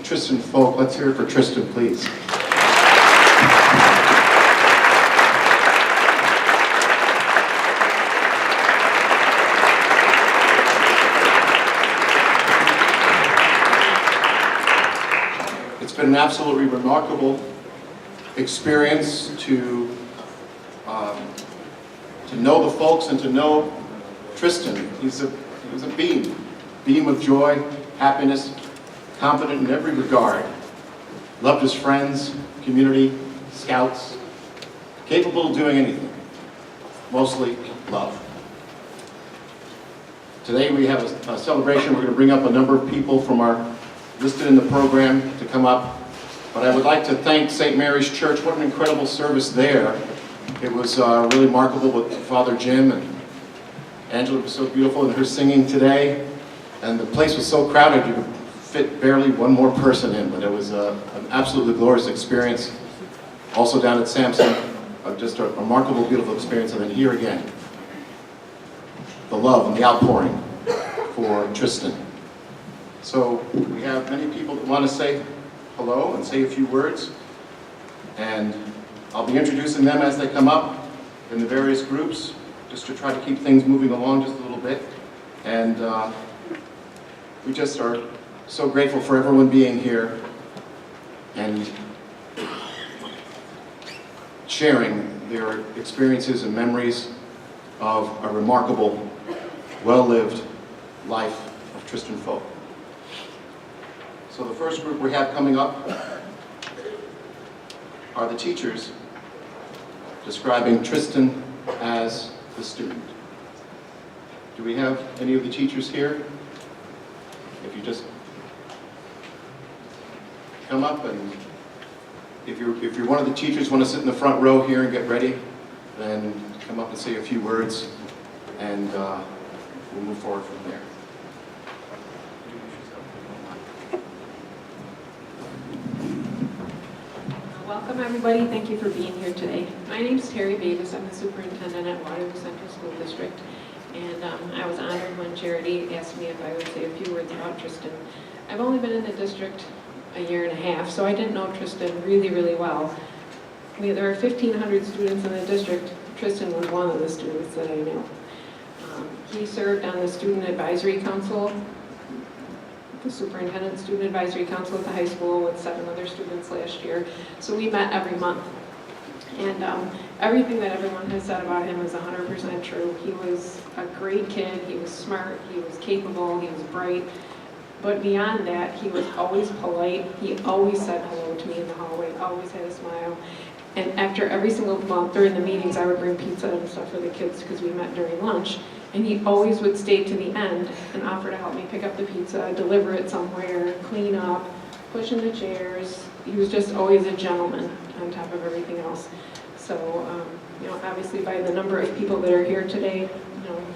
Tristan Folk. Let's hear it for Tristan, please. It's been an absolutely remarkable experience to know the folks and to know Tristan. He's a beam of joy, happiness, confident in every regard. Loved his friends, community, scouts, capable of doing anything. Mostly love. Today we have a celebration. We're going to bring up a number of people from our listed in the program to come up. But I would like to thank St. Mary's Church. What an incredible service there. It was really remarkable with Father Jim, and Angela was so beautiful in her singing today. And the place was so crowded you could fit barely one more person in, but it was an absolutely glorious experience. Also down at Sampson, just a remarkable, beautiful experience. And then here again, the love and the outpouring for Tristan. So we have many people that want to say hello and say a few words. And I'll be introducing them as they come up in the various groups, just to try to keep things moving along just a little bit. And we just are so grateful for everyone being here and sharing their experiences and memories of a remarkable, well-lived life of Tristan Folk. So the first group we have coming up are the teachers describing Tristan as the student. Do we have any of the teachers here? If you just come up, and if you're one of the teachers, want to sit in the front row here and get ready, then come up and say a few words, and we'll move forward from there. Welcome everybody, thank you for being here today. My name is Terry Davis, I'm the superintendent at Waterloo Central School District, and I was honored when Charity asked me if I would say a few words about Tristan. I've only been in the district a year and a half, so I didn't know Tristan really, really well. There are 1,500 students in the district. Tristan was one of the students that I knew. He served on the Student Advisory Council, the Superintendent Student Advisory Council at the high school with 7 other students last year. So we met every month. And everything that everyone has said about him is 100% true. He was a great kid, he was smart, he was capable, he was bright. But beyond that, he was always polite. He always said hello to me in the hallway, always had a smile. And after every single month during the meetings, I would bring pizza and stuff for the kids because we met during lunch. And he always would stay to the end and offer to help me pick up the pizza, deliver it somewhere, clean up, push in the chairs. He was just always a gentleman on top of everything else. So, obviously by the number of people that are here today,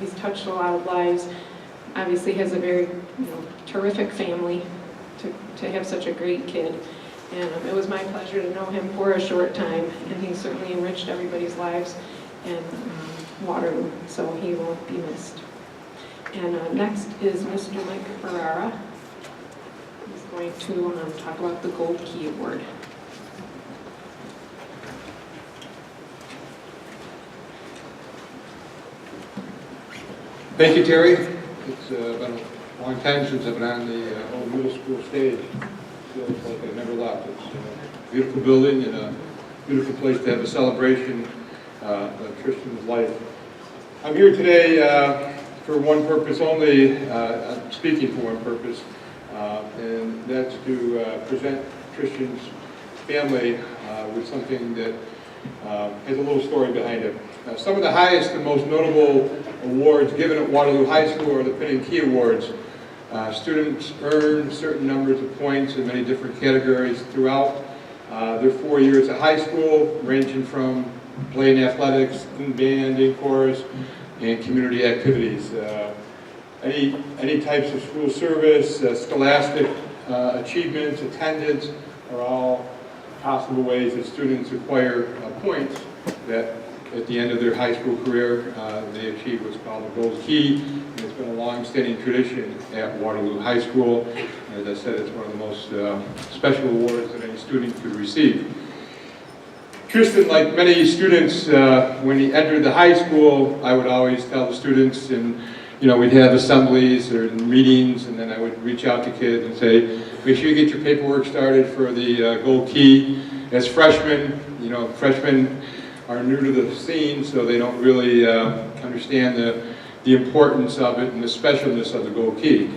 he's touched a lot of lives. Obviously has a very, terrific family to have such a great kid. And it was my pleasure to know him for a short time, and he certainly enriched everybody's lives in Waterloo, so he will be missed. And next is Mr. Mike Ferrara. He's going to talk about the Gold Key Award. Thank you, Terry. It's been a long time since I've been on the old middle school stage. Feels like I never left. It's a beautiful building and a beautiful place to have a celebration of Tristan's life. I'm here today for one purpose only. I'm speaking for one purpose, and that's to present Tristan's family with something that has a little story behind it. Some of the highest and most notable awards given at Waterloo High School are the Pin and Key Awards. Students earn certain numbers of points in many different categories throughout their 4 years at high school, ranging from playing athletics, in band, in chorus, and community activities. Any types of school service, scholastic achievements, attendance are all possible ways that students acquire points that at the end of their high school career. They achieved what's called a Gold Key, and it's been a long-standing tradition at Waterloo High School. As I said, it's one of the most special awards that any student could receive. Tristan, like many students, when he entered the high school, I would always tell the students, and we'd have assemblies or meetings, and then I would reach out to kids and say, make sure you get your paperwork started for the Gold Key. As freshmen, freshmen are new to the scene, so they don't really understand the importance of it and the specialness of the Gold Key.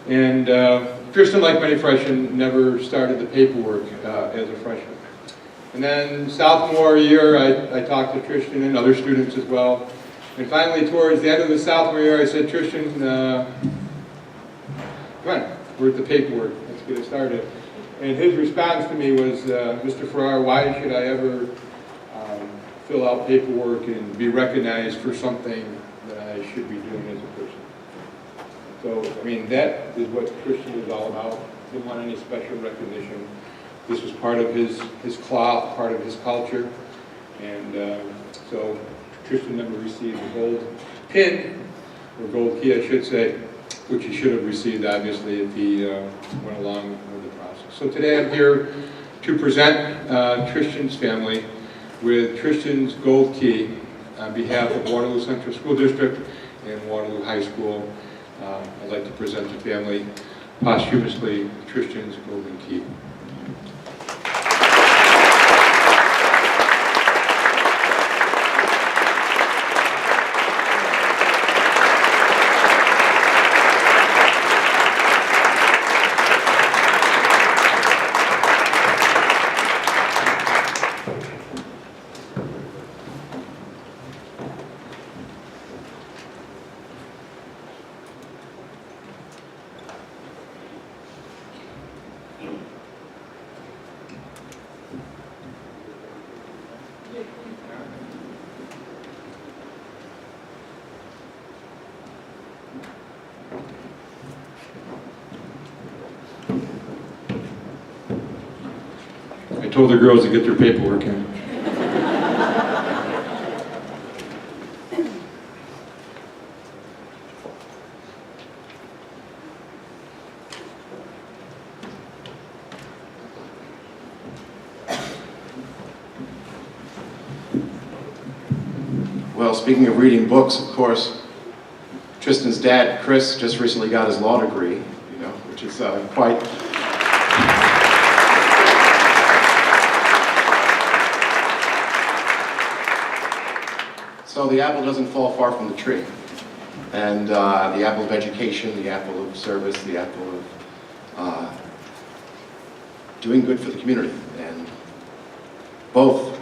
And Tristan, like many freshmen, never started the paperwork as a freshman. And then sophomore year, I talked to Tristan and other students as well. And finally, towards the end of the sophomore year, I said, Tristan, come on, we're at the paperwork. Let's get it started. And his response to me was, Mr. Farrar, why should I ever fill out paperwork and be recognized for something that I should be doing as a person? So, I mean, that is what Tristan is all about. Didn't want any special recognition. This was part of his cloth, part of his culture. And so Tristan never received a gold pin, or gold key, I should say, which he should have received, obviously, if he went along with the process. So today I'm here to present Tristan's family with Tristan's Gold Key on behalf of Waterloo Central School District and Waterloo High School. I'd like to present the family posthumously Tristan's Golden Key. I told the girls to get their paperwork in. Well, speaking of reading books, of course, Tristan's dad, Chris, just recently got his law degree, which is quite... So the apple doesn't fall far from the tree. And the apple of education, the apple of service, the apple of doing good for the community. And both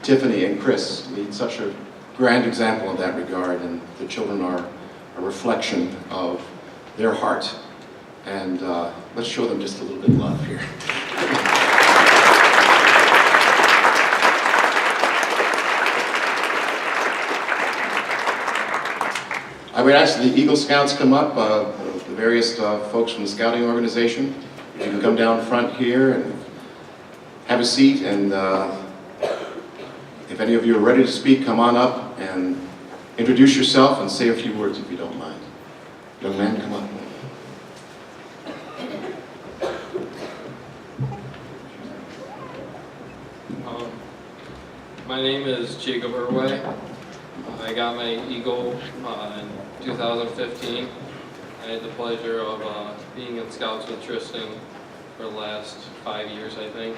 Tiffany and Chris lead such a grand example in that regard, and the children are a reflection of their heart. And let's show them just a little bit of love here. I would ask the Eagle Scouts come up, the various folks from the scouting organization. You can come down front here and have a seat, and if any of you are ready to speak, come on up and introduce yourself and say a few words if you don't mind. Young man, come up. My name is Jacob Irway. I got my Eagle in 2015. I had the pleasure of being in Scouts with Tristan for the last 5 years, I think.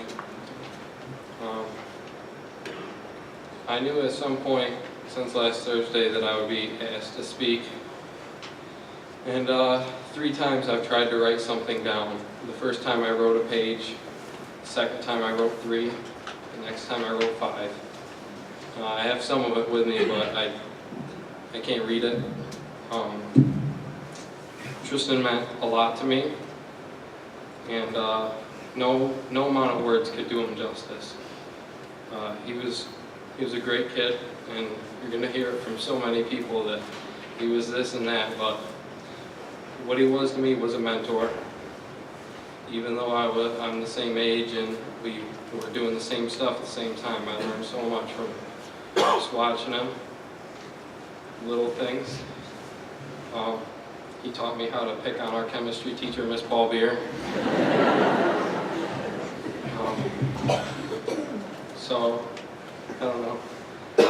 I knew at some point since last Thursday that I would be asked to speak. And 3 times I've tried to write something down. The first time I wrote a page, the second time I wrote 3, the next time I wrote 5. I have some of it with me, but I can't read it. Tristan meant a lot to me, and no amount of words could do him justice. He was a great kid, and you're going to hear it from so many people that he was this and that, but what he was to me was a mentor. Even though I'm the same age and we were doing the same stuff at the same time, I learned so much just watching him, little things. He taught me how to pick on our chemistry teacher, Miss Ballbeer. So, I don't know,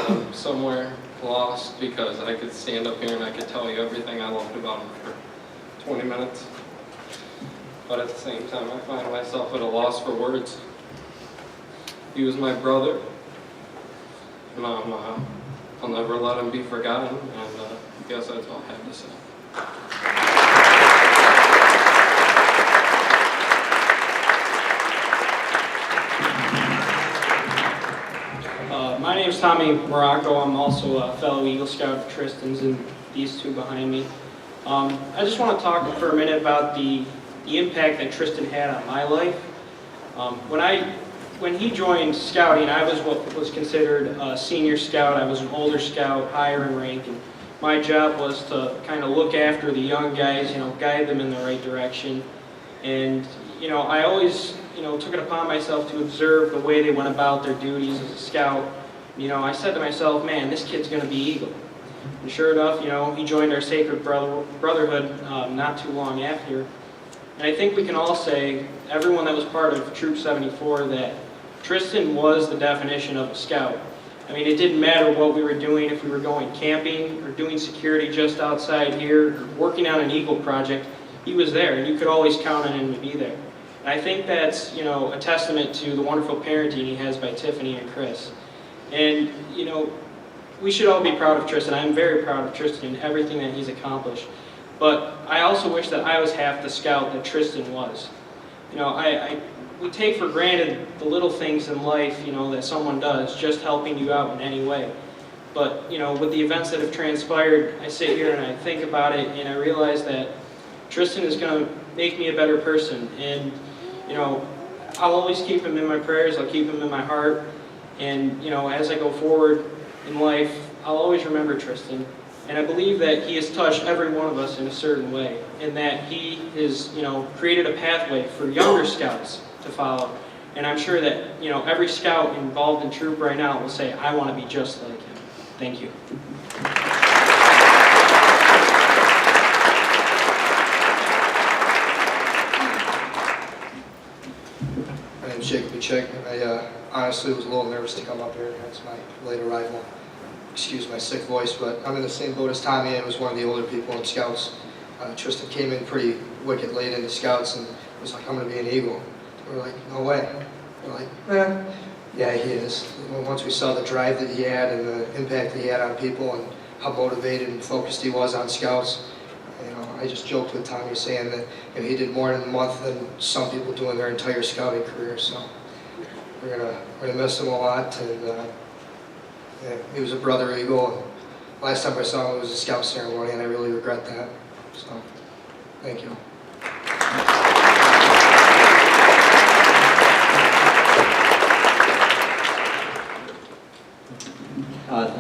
I'm somewhere lost because I could stand up here and I could tell you everything I loved about him for 20 minutes. But at the same time, I find myself at a loss for words. He was my brother, and I'll never let him be forgotten, and I guess that's all I have to say. My name is Tommy Morocco. I'm also a fellow Eagle Scout of Tristan's, and these two behind me. I just want to talk for a minute about the impact that Tristan had on my life. When he joined scouting, I was what was considered a senior scout. I was an older scout, higher in rank, and my job was to kind of look after the young guys, guide them in the right direction. And, I always, took it upon myself to observe the way they went about their duties as a scout. I said to myself, man, this kid's going to be Eagle. And sure enough, he joined our sacred brotherhood not too long after. And I think we can all say, everyone that was part of Troop 74, that Tristan was the definition of a scout. I mean, it didn't matter what we were doing, if we were going camping or doing security just outside here, or working on an Eagle project, he was there, and you could always count on him to be there. And I think that's, a testament to the wonderful parenting he has by Tiffany and Chris. And, we should all be proud of Tristan. I'm very proud of Tristan and everything that he's accomplished. But I also wish that I was half the scout that Tristan was. We take for granted the little things in life, that someone does, just helping you out in any way. But, with the events that have transpired, I sit here and I think about it and I realize that Tristan is going to make me a better person. And, I'll always keep him in my prayers, I'll keep him in my heart. And, as I go forward in life, I'll always remember Tristan. And I believe that he has touched every one of us in a certain way, and that he has, created a pathway for younger scouts to follow. And I'm sure that, every scout involved in troop right now will say, I want to be just like him. Thank you. My name is Jacob Buchek. I honestly was a little nervous to come up here. It's my late arrival. Excuse my sick voice, but I'm in the same boat as Tommy. I was one of the older people in Scouts. Tristan came in pretty wicked late into Scouts and was like, I'm going to be an Eagle. We're like, no way. We're like, yeah, he is. Once we saw the drive that he had and the impact that he had on people and how motivated and focused he was on Scouts, I just joked with Tommy saying that he did more in a month than some people do in their entire scouting career. So we're gonna miss him a lot. And yeah, he was a brother Eagle. And last time I saw him was a scout ceremony, and I really regret that. So thank you.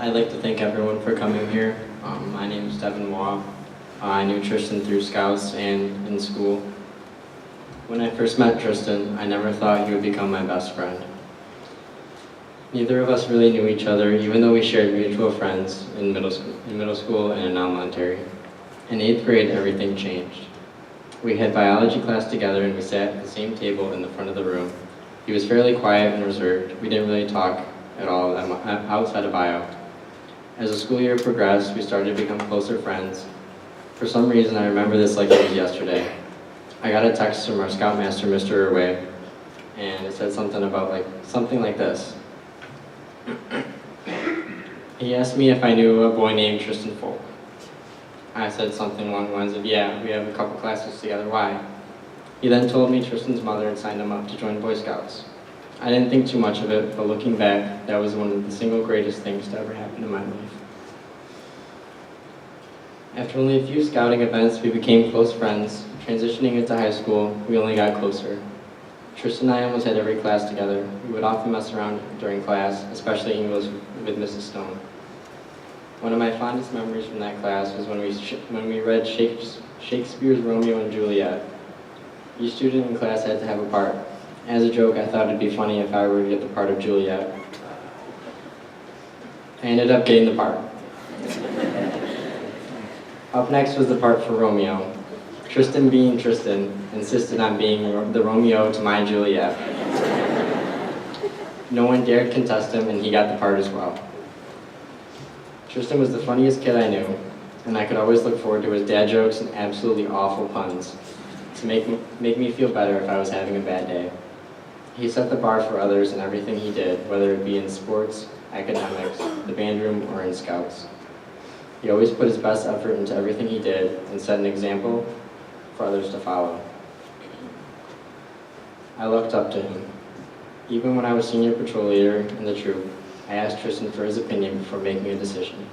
I'd like to thank everyone for coming here. My name is Devin Waugh. I knew Tristan through Scouts and in school. When I first met Tristan, I never thought he would become my best friend. Neither of us really knew each other, even though we shared mutual friends in middle school and in elementary. In 8th grade, everything changed. We had biology class together and we sat at the same table in the front of the room. He was fairly quiet and reserved. We didn't really talk at all outside of bio. As the school year progressed, we started to become closer friends. For some reason, I remember this like it was yesterday. I got a text from our scoutmaster, Mr. Irway, and it said something like this. He asked me if I knew a boy named Tristan Folk. I said something along the lines of, yeah, we have a couple classes together, why? He then told me Tristan's mother had signed him up to join Boy Scouts. I didn't think too much of it, but looking back, that was one of the single greatest things to ever happen in my life. After only a few scouting events, we became close friends. Transitioning into high school, we only got closer. Tristan and I almost had every class together. We would often mess around during class, especially English with Mrs. Stone. One of my fondest memories from that class was when we read Shakespeare's Romeo and Juliet. Each student in class had to have a part. As a joke, I thought it'd be funny if I were to get the part of Juliet. I ended up getting the part. Up next was the part for Romeo. Tristan, being Tristan, insisted on being the Romeo to my Juliet. No one dared contest him, and he got the part as well. Tristan was the funniest kid I knew, and I could always look forward to his dad jokes and absolutely awful puns to make me feel better if I was having a bad day. He set the bar for others in everything he did, whether it be in sports, academics, the band room, or in scouts. He always put his best effort into everything he did and set an example for others to follow. I looked up to him. Even when I was senior patrol leader in the troop, I asked Tristan for his opinion before making a decision.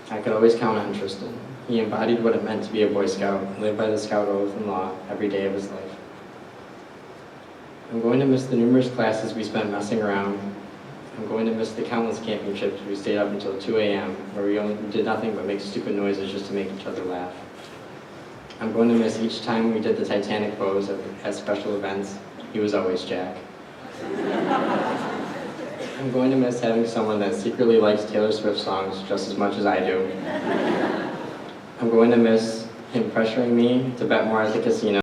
I could always count on Tristan. He embodied what it meant to be a Boy Scout and lived by the Scout oath and law every day of his life. I'm going to miss the numerous classes we spent messing around. I'm going to miss the countless camping trips we stayed up until 2 a.m. where we did nothing but make stupid noises just to make each other laugh. I'm going to miss each time we did the Titanic pose at special events. He was always Jack. I'm going to miss having someone that secretly likes Taylor Swift songs just as much as I do. I'm going to miss him pressuring me to bet more at the casino